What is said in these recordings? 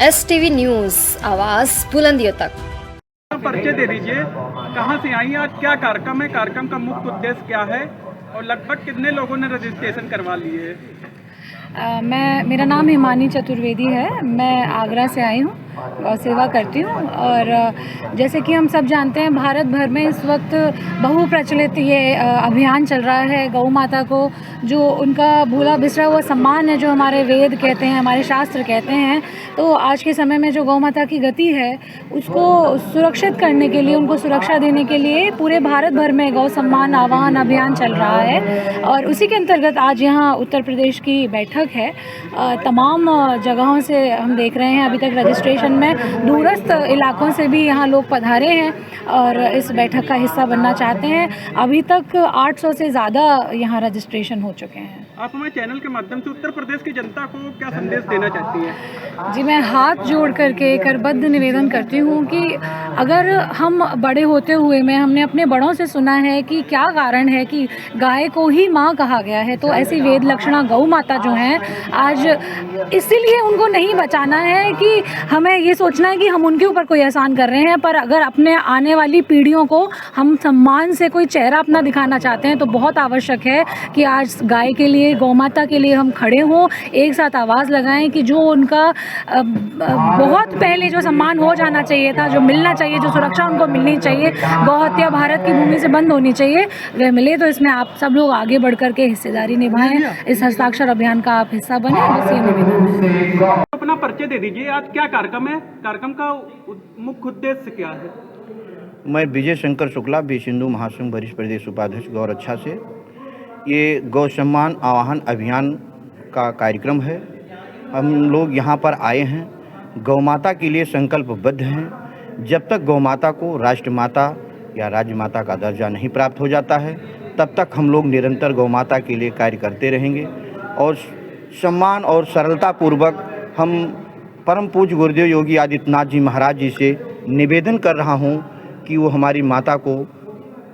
STV news, आवाज़ बुलंदियों तक। परिचय दे दीजिए, कहाँ से आई, आज क्या कार्यक्रम है, कार्यक्रम का मुख्य उद्देश्य क्या है और लगभग कितने लोगों ने रजिस्ट्रेशन करवा लिए? मेरा नाम हिमानी चतुर्वेदी है। मैं आगरा से आई हूँ और सेवा करती हूँ। और जैसे कि हम सब जानते हैं, भारत भर में इस वक्त बहुप्रचलित ये अभियान चल रहा है गौ माता को, जो उनका भूला बिसरा हुआ सम्मान है, जो हमारे वेद कहते हैं, हमारे शास्त्र कहते हैं। तो आज के समय में जो गौ माता की गति है, उसको सुरक्षित करने के लिए, उनको सुरक्षा देने के लिए पूरे भारत भर में गौ सम्मान आह्वान अभियान चल रहा है। और उसी के अंतर्गत आज यहाँ उत्तर प्रदेश की बैठक है। तमाम जगहों से हम देख रहे हैं, अभी तक रजिस्ट्रेशन में दूरस्थ इलाकों से भी यहाँ लोग पधारे हैं और इस बैठक का हिस्सा बनना चाहते हैं। अभी तक 800 से ज़्यादा यहाँ रजिस्ट्रेशन हो चुके हैं। आप हमारे चैनल के माध्यम से उत्तर प्रदेश की जनता को क्या संदेश देना चाहती हैं? जी, मैं हाथ जोड़ करके करबद्ध निवेदन करती हूँ कि अगर हम बड़े होते हुए में हमने अपने बड़ों से सुना है कि क्या कारण है कि गाय को ही माँ कहा गया है, तो ऐसी वेद लक्षणा गौ माता जो हैं, आज इसीलिए उनको नहीं बचाना है कि हमें ये सोचना है कि हम उनके ऊपर कोई एहसान कर रहे हैं। पर अगर अपने आने वाली पीढ़ियों को हम सम्मान से कोई चेहरा अपना दिखाना चाहते हैं, तो बहुत आवश्यक है कि आज गाय के लिए, गौ माता के लिए हम खड़े हों, एक साथ आवाज़ लगाएं कि जो उनका बहुत पहले जो सम्मान हो जाना चाहिए था, जो मिलना चाहिए, जो सुरक्षा उनको मिलनी चाहिए, गौ हत्या भारत की भूमि से बंद होनी चाहिए, वह मिले। तो इसमें आप सब लोग आगे बढ़ कर के हिस्सेदारी निभाएं, इस हस्ताक्षर अभियान का आप हिस्सा बने। बस ये निवेदन है। अपना परिचय दे दीजिए, आज क्या कार्यक्रम है, कार्यक्रम का मुख्य उद्देश्य क्या है? मैं विजय शंकर शुक्ला, विश्व हिंदू महासंघ वरिष्ठ प्रदेश उपाध्यक्ष गौरक्षा से। ये गौ सम्मान आह्वान अभियान का कार्यक्रम है। हम लोग यहाँ पर आए हैं, गौ माता के लिए संकल्पबद्ध हैं। जब तक गौ माता को राष्ट्र माता या राज्य माता का दर्जा नहीं प्राप्त हो जाता है, तब तक हम लोग निरंतर गौ माता के लिए कार्य करते रहेंगे। और सम्मान और सरलता पूर्वक हम परम पूज्य गुरुदेव योगी आदित्यनाथ जी महाराज जी से निवेदन कर रहा हूँ कि वो हमारी माता को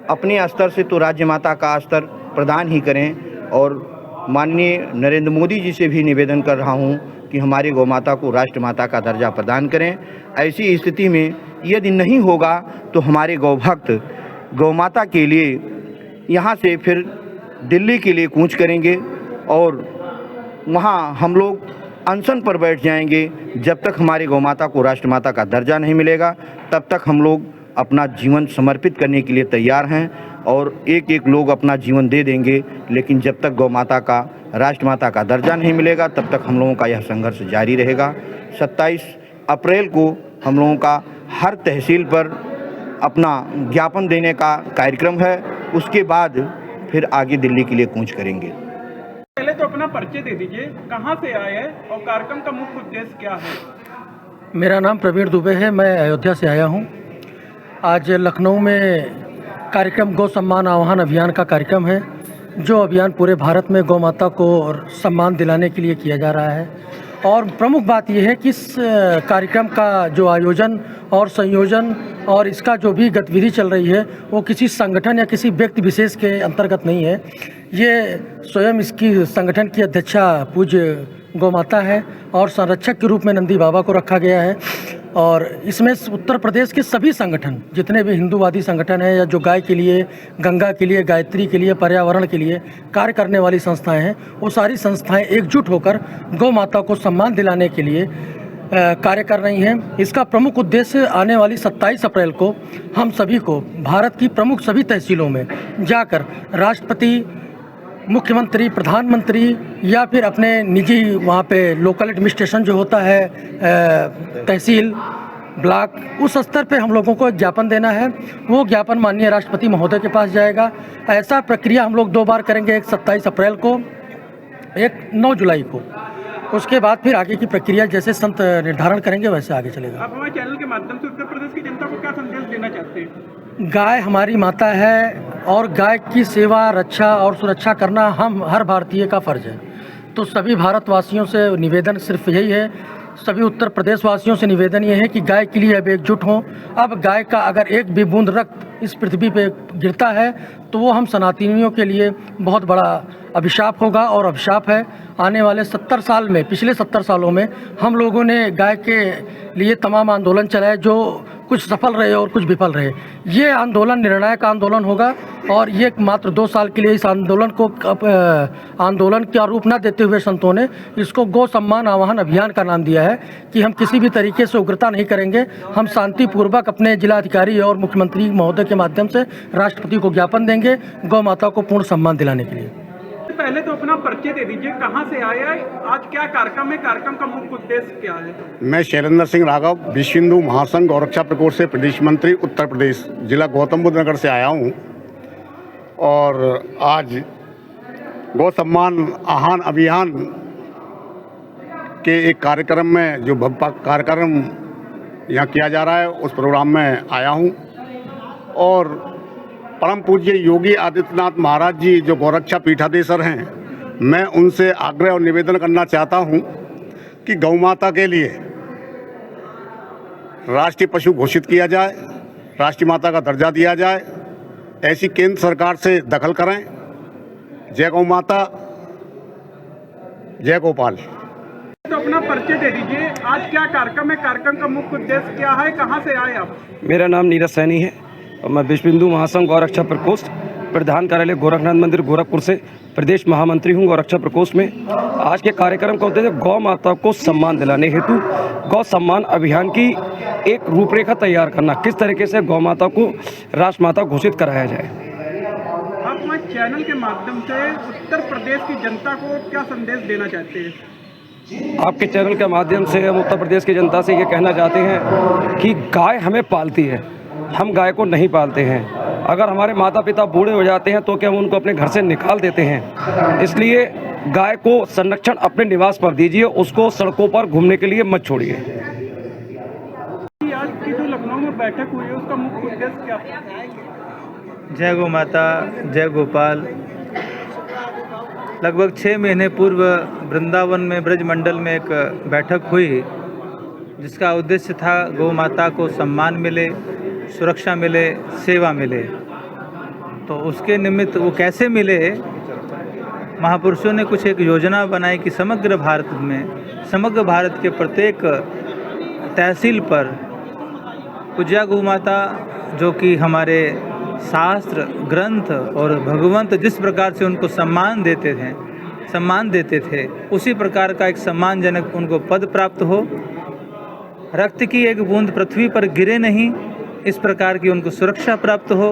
अपने स्तर से तो राज्य माता का स्तर प्रदान ही करें। और माननीय नरेंद्र मोदी जी से भी निवेदन कर रहा हूं कि हमारी गौ माता को राष्ट्र माता का दर्जा प्रदान करें। ऐसी स्थिति में यदि नहीं होगा तो हमारे गौ भक्त गौ माता के लिए यहां से फिर दिल्ली के लिए कूच करेंगे और वहां हम लोग अनशन पर बैठ जाएंगे। जब तक हमारी गौ माता को राष्ट्र माता का दर्जा नहीं मिलेगा, तब तक हम लोग अपना जीवन समर्पित करने के लिए तैयार हैं और एक एक लोग अपना जीवन दे देंगे। लेकिन जब तक गौ माता का राष्ट्र माता का दर्जा नहीं मिलेगा, तब तक हम लोगों का यह संघर्ष जारी रहेगा। 27 अप्रैल को हम लोगों का हर तहसील पर अपना ज्ञापन देने का कार्यक्रम है। उसके बाद फिर आगे दिल्ली के लिए कूच करेंगे। पहले तो अपना परिचय दे दीजिए, कहाँ से आए हैं और कार्यक्रम का मुख्य उद्देश्य क्या है? मेरा नाम प्रवीण दुबे है, मैं अयोध्या से आया हूँ। आज लखनऊ में कार्यक्रम गौ सम्मान आह्वान अभियान का कार्यक्रम है, जो अभियान पूरे भारत में गौ माता को सम्मान दिलाने के लिए किया जा रहा है। और प्रमुख बात यह है कि इस कार्यक्रम का जो आयोजन और संयोजन और इसका जो भी गतिविधि चल रही है, वो किसी संगठन या किसी व्यक्ति विशेष के अंतर्गत नहीं है। ये स्वयं इसकी संगठन की अध्यक्षा पूज्य गौ माता है और संरक्षक के रूप में नंदी बाबा को रखा गया है। और इसमें उत्तर प्रदेश के सभी संगठन, जितने भी हिंदूवादी संगठन हैं या जो गाय के लिए, गंगा के लिए, गायत्री के लिए, पर्यावरण के लिए कार्य करने वाली संस्थाएं हैं, वो सारी संस्थाएं एकजुट होकर गौ माता को सम्मान दिलाने के लिए कार्य कर रही हैं। इसका प्रमुख उद्देश्य आने वाली 27 अप्रैल को हम सभी को भारत की प्रमुख सभी तहसीलों में जाकर राष्ट्रपति, मुख्यमंत्री, प्रधानमंत्री या फिर अपने निजी वहाँ पे लोकल एडमिनिस्ट्रेशन जो होता है, तहसील, ब्लॉक, उस स्तर पे हम लोगों को एक ज्ञापन देना है। वो ज्ञापन माननीय राष्ट्रपति महोदय के पास जाएगा। ऐसा प्रक्रिया हम लोग 2 बार करेंगे, एक 27 अप्रैल को, एक 9 जुलाई को। उसके बाद फिर आगे की प्रक्रिया जैसे संत निर्धारण करेंगे वैसे आगे चलेगा। आप हमारे चैनल के माध्यम से उत्तर प्रदेश की जनता को क्या संदेश देना चाहते हैं? गाय हमारी माता है और गाय की सेवा, रक्षा और सुरक्षा करना हम हर भारतीय का फ़र्ज़ है। तो सभी भारतवासियों से निवेदन सिर्फ यही है, सभी उत्तर प्रदेश वासियों से निवेदन ये है कि गाय के लिए अब एकजुट हों। अब गाय का अगर एक भी बूंद रक्त इस पृथ्वी पे गिरता है तो वो हम सनातनियों के लिए बहुत बड़ा अभिशाप होगा और अभिशाप है। आने वाले 70 साल में, पिछले 70 सालों में हम लोगों ने गाय के लिए तमाम आंदोलन चलाए, जो कुछ सफल रहे और कुछ विफल रहे। ये आंदोलन निर्णायक आंदोलन होगा और ये मात्र 2 साल के लिए इस आंदोलन को आंदोलन का रूप न देते हुए संतों ने इसको गौ सम्मान आवाहन अभियान का नाम दिया है कि हम किसी भी तरीके से उग्रता नहीं करेंगे। हम शांतिपूर्वक अपने जिलाधिकारी और मुख्यमंत्री महोदय के माध्यम से राष्ट्रपति को ज्ञापन देंगे गौ माता को पूर्ण सम्मान दिलाने के लिए। पहले तो अपना परिचय दे दीजिए, कहाँ से आए हैं, आज क्या कार्यक्रम है, कार्यक्रम का मुख्य उद्देश्य क्या है? मैं शैलेंद्र सिंह राघव विश्व हिंदू महासंघ गौरक्षा प्रकोष्ठ से प्रदेश मंत्री उत्तर प्रदेश जिला गौतम बुद्ध नगर से आया हूँ और आज गौ सम्मान आह्वान अभियान के एक कार्यक्रम में जो कार्यक्रम यहाँ किया जा रहा है उस प्रोग्राम में आया हूँ और परम पूज्य योगी आदित्यनाथ महाराज जी जो गौरक्षा पीठाधीश्वर हैं, मैं उनसे आग्रह और निवेदन करना चाहता हूं कि गौ माता के लिए राष्ट्रीय पशु घोषित किया जाए, राष्ट्रीय माता का दर्जा दिया जाए। ऐसी केंद्र सरकार से दखल करें। जय गौ माता, जय गोपाल। तो अपना परिचय दे दीजिए, आज क्या कार्यक्रम है, कार्यक्रम का मुख्य उद्देश्य क्या है, कहाँ से आए आप? मेरा नाम नीरज सैनी है और मैं विश्व हिंदू महासंघ गौरक्षा प्रकोष्ठ प्रधान कार्यालय गोरखनाथ मंदिर गोरखपुर से प्रदेश महामंत्री हूं गौरक्षा प्रकोष्ठ में। आज के कार्यक्रम का उद्देश्य गौ माता को सम्मान दिलाने हेतु गौ सम्मान अभियान की एक रूपरेखा तैयार करना, किस तरीके से गौ माता को राष्ट्रमाता घोषित कराया जाए। आप हमारे चैनल के माध्यम से उत्तर प्रदेश की जनता को क्या संदेश देना चाहते हैं? आपके चैनल के माध्यम से हम उत्तर प्रदेश की जनता से ये कहना चाहते हैं कि गाय हमें पालती है, हम गाय को नहीं पालते हैं। अगर हमारे माता पिता बूढ़े हो जाते हैं तो क्या हम उनको अपने घर से निकाल देते हैं। इसलिए गाय को संरक्षण अपने निवास पर दीजिए, उसको सड़कों पर घूमने के लिए मत छोड़िए। आज की जो लखनऊ में बैठक हुई है उसका मुख्य उद्देश्य क्या है? जय गौ माता, जय गोपाल। लगभग 6 महीने पूर्व वृंदावन में ब्रज मंडल में एक बैठक हुई जिसका उद्देश्य था गौ माता को सम्मान मिले, सुरक्षा मिले, सेवा मिले। तो उसके निमित्त वो कैसे मिले, महापुरुषों ने कुछ एक योजना बनाई कि समग्र भारत के प्रत्येक तहसील पर पूज्या गौ माता, जो कि हमारे शास्त्र ग्रंथ और भगवंत जिस प्रकार से उनको सम्मान देते थे उसी प्रकार का एक सम्मानजनक उनको पद प्राप्त हो। रक्त की एक बूंद पृथ्वी पर गिरे नहीं, इस प्रकार की उनको सुरक्षा प्राप्त हो।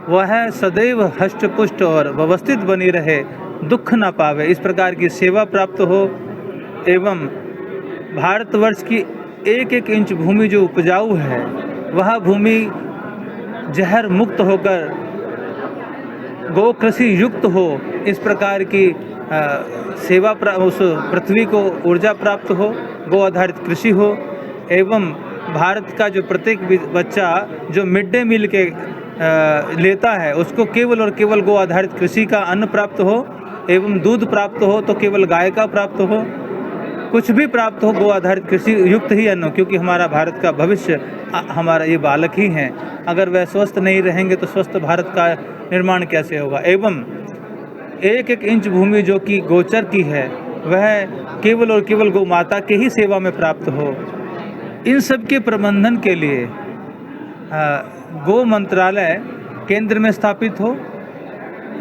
वह सदैव हष्टपुष्ट और व्यवस्थित बनी रहे, दुख न पावे, इस प्रकार की सेवा प्राप्त हो। एवं भारतवर्ष की एक एक इंच भूमि जो उपजाऊ है वह भूमि जहर मुक्त होकर गौ कृषि युक्त हो, इस प्रकार की सेवा उस पृथ्वी को ऊर्जा प्राप्त हो, गौ आधारित कृषि हो। एवं भारत का जो प्रत्येक बच्चा जो मिड डे मील के लेता है उसको केवल और केवल गौ आधारित कृषि का अन्न प्राप्त हो। एवं दूध प्राप्त हो तो केवल गाय का प्राप्त हो, कुछ भी प्राप्त हो गौ आधारित कृषि युक्त ही अन्न, क्योंकि हमारा भारत का भविष्य हमारा ये बालक ही हैं। अगर वह स्वस्थ नहीं रहेंगे तो स्वस्थ भारत का निर्माण कैसे होगा। एवं एक एक इंच भूमि जो कि गोचर की है वह केवल और केवल गौ माता के ही सेवा में प्राप्त हो। इन सब के प्रबंधन के लिए गौ मंत्रालय केंद्र में स्थापित हो।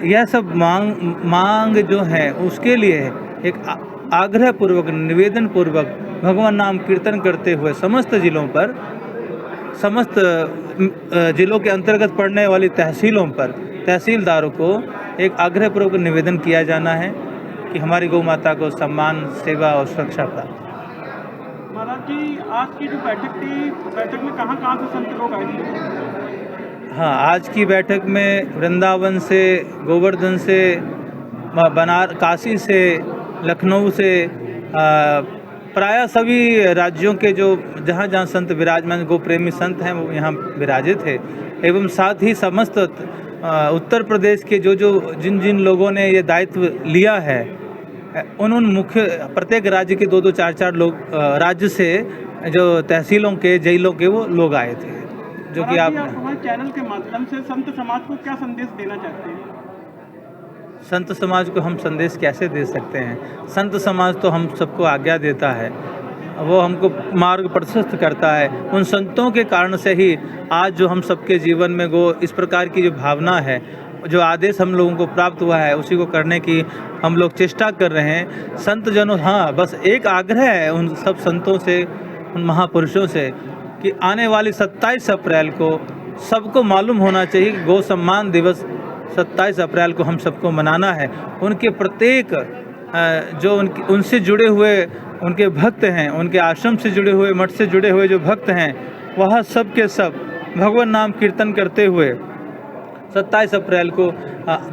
यह सब मांग जो है उसके लिए एक आग्रहपूर्वक निवेदनपूर्वक भगवान नाम कीर्तन करते हुए समस्त जिलों के अंतर्गत पड़ने वाली तहसीलों पर तहसीलदारों को एक आग्रहपूर्वक निवेदन किया जाना है कि हमारी गौ माता को सम्मान, सेवा और सुरक्षा प्राप्त। महाराज जी, आज की जो बैठक थी, बैठक में कहाँ से संत लोग आए थे? हाँ, आज की बैठक में वृंदावन से, गोवर्धन से, काशी से, लखनऊ से, प्रायः सभी राज्यों के जो जहाँ संत विराजमान गो प्रेमी संत हैं वो यहाँ विराजे थे। एवं साथ ही समस्त उत्तर प्रदेश के जिन लोगों ने ये दायित्व लिया है उन मुख्य प्रत्येक राज्य के 2-2 4-4 लोग राज्य से जो तहसीलों के जेलों के वो लोग आए थे, जो कि आप हमारे चैनल के माध्यम से संत समाज को क्या संदेश देना चाहते हैं? संत समाज को हम संदेश कैसे दे सकते हैं? संत समाज तो हम सबको आज्ञा देता है, वो हमको मार्ग प्रशस्त करता है। उन संतों के कारण से ही आज जो हम सबके जीवन में वो इस प्रकार की जो भावना है, जो आदेश हम लोगों को प्राप्त हुआ है, उसी को करने की हम लोग चेष्टा कर रहे हैं। संत जनों, हाँ, बस एक आग्रह है उन सब संतों से, उन महापुरुषों से कि आने वाली 27 अप्रैल को सबको मालूम होना चाहिए कि गौ सम्मान दिवस 27 अप्रैल को हम सबको मनाना है। उनके प्रत्येक जो उनसे जुड़े हुए उनके भक्त हैं, उनके आश्रम से जुड़े हुए, मठ से जुड़े हुए जो भक्त हैं, वह सब के सब भगवान नाम कीर्तन करते हुए 27 अप्रैल को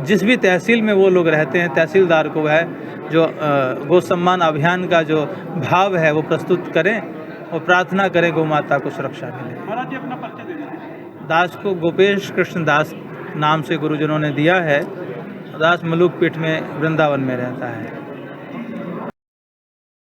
जिस भी तहसील में वो लोग रहते हैं, तहसीलदार को वह जो गौ सम्मान अभियान का जो भाव है वो प्रस्तुत करें और प्रार्थना करें गौ माता को सुरक्षा मिले। महाराज जी अपना परिचय दे दीजिए। दास को गोपेश कृष्ण दास नाम से गुरुजनों ने दिया है। दास मलुक पीठ में वृंदावन में रहता है।